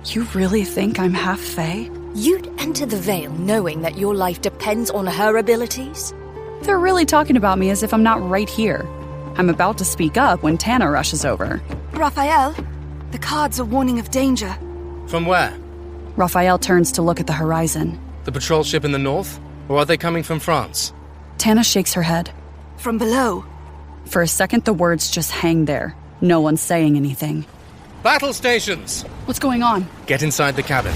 You really think I'm half Fae? You'd enter the Veil knowing that your life depends on her abilities? They're really talking about me as if I'm not right here. I'm about to speak up when Tana rushes over. Raphael, the cards are warning of danger. From where? Raphael turns to look at the horizon. The patrol ship in the north? Or are they coming from France? Tana shakes her head. From below. For a second, the words just hang there. No one's saying anything. Battle stations! What's going on? Get inside the cabin.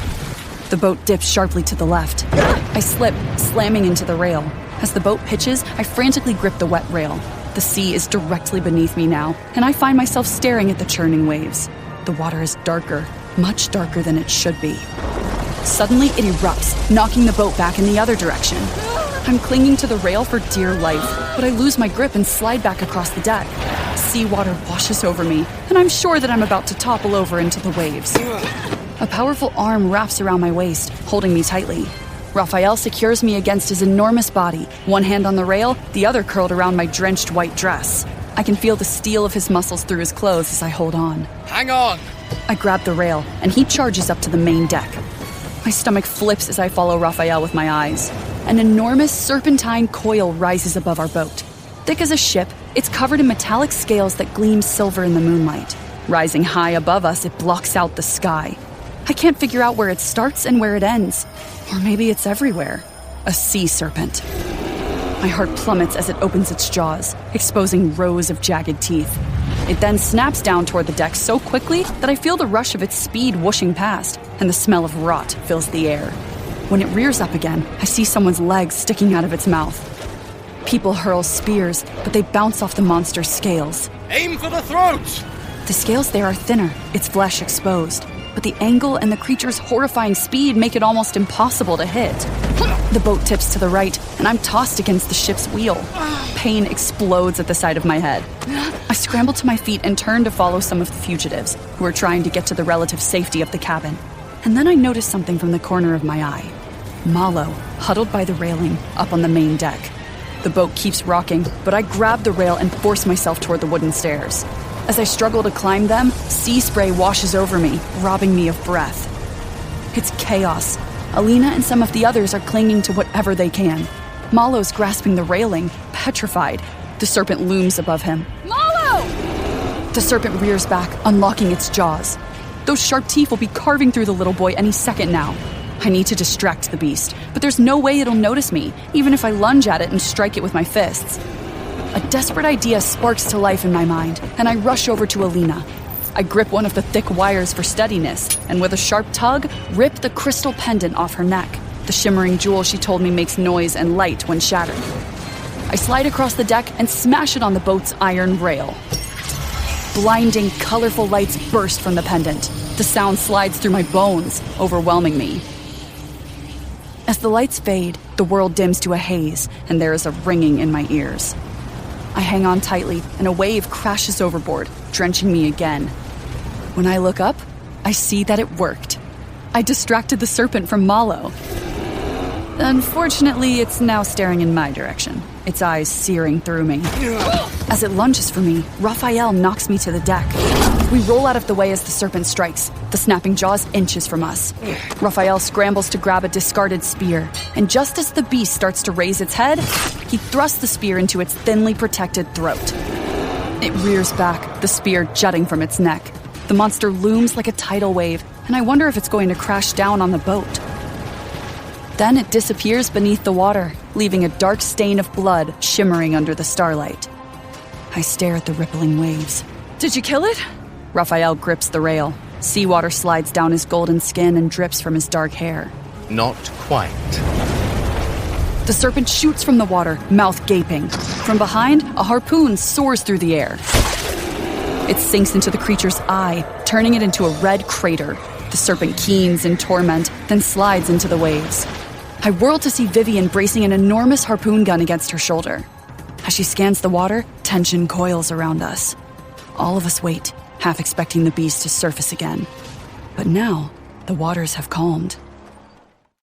The boat dips sharply to the left. I slip, slamming into the rail. As the boat pitches, I frantically grip the wet rail. The sea is directly beneath me now, and I find myself staring at the churning waves. The water is darker, much darker than it should be. Suddenly, it erupts, knocking the boat back in the other direction. I'm clinging to the rail for dear life, but I lose my grip and slide back across the deck. Seawater washes over me, and I'm sure that I'm about to topple over into the waves. A powerful arm wraps around my waist, holding me tightly. Raphael secures me against his enormous body, one hand on the rail, the other curled around my drenched white dress. I can feel the steel of his muscles through his clothes as I hold on. Hang on! I grab the rail, and he charges up to the main deck. My stomach flips as I follow Raphael with my eyes. An enormous serpentine coil rises above our boat. Thick as a ship, it's covered in metallic scales that gleam silver in the moonlight. Rising high above us, it blocks out the sky. I can't figure out where it starts and where it ends. Or maybe it's everywhere. A sea serpent. My heart plummets as it opens its jaws, exposing rows of jagged teeth. It then snaps down toward the deck so quickly that I feel the rush of its speed whooshing past, and the smell of rot fills the air. When it rears up again, I see someone's legs sticking out of its mouth. People hurl spears, but they bounce off the monster's scales. Aim for the throat! The scales there are thinner, its flesh exposed, but the angle and the creature's horrifying speed make it almost impossible to hit. The boat tips to the right, and I'm tossed against the ship's wheel. Pain explodes at the side of my head. I scramble to my feet and turn to follow some of the fugitives, who are trying to get to the relative safety of the cabin. And then I notice something from the corner of my eye. Malo, huddled by the railing, up on the main deck. The boat keeps rocking, but I grab the rail and force myself toward the wooden stairs. As I struggle to climb them, sea spray washes over me, robbing me of breath. It's chaos. Alina and some of the others are clinging to whatever they can. Malo's grasping the railing, petrified. The serpent looms above him. Malo! The serpent rears back, unlocking its jaws. Those sharp teeth will be carving through the little boy any second now. I need to distract the beast, but there's no way it'll notice me, even if I lunge at it and strike it with my fists. A desperate idea sparks to life in my mind, and I rush over to Alina. I grip one of the thick wires for steadiness, and with a sharp tug, rip the crystal pendant off her neck. The shimmering jewel she told me makes noise and light when shattered. I slide across the deck and smash it on the boat's iron rail. Blinding, colorful lights burst from the pendant. The sound slides through my bones, overwhelming me. As the lights fade, the world dims to a haze, and there is a ringing in my ears. I hang on tightly, and a wave crashes overboard, drenching me again. When I look up, I see that it worked. I distracted the serpent from Malo. Unfortunately, it's now staring in my direction, its eyes searing through me. As it lunges for me, Raphael knocks me to the deck. We roll out of the way as the serpent strikes, the snapping jaws inches from us. Raphael scrambles to grab a discarded spear, and just as the beast starts to raise its head, he thrusts the spear into its thinly protected throat. It rears back, the spear jutting from its neck. The monster looms like a tidal wave, and I wonder if it's going to crash down on the boat. Then it disappears beneath the water, leaving a dark stain of blood shimmering under the starlight. I stare at the rippling waves. Did you kill it? Raphael grips the rail. Seawater slides down his golden skin and drips from his dark hair. Not quite. The serpent shoots from the water, mouth gaping. From behind, a harpoon soars through the air. It sinks into the creature's eye, turning it into a red crater. The serpent keens in torment, then slides into the waves. I whirl to see Vivian bracing an enormous harpoon gun against her shoulder. As she scans the water, tension coils around us. All of us wait, half expecting the beast to surface again. But now, the waters have calmed.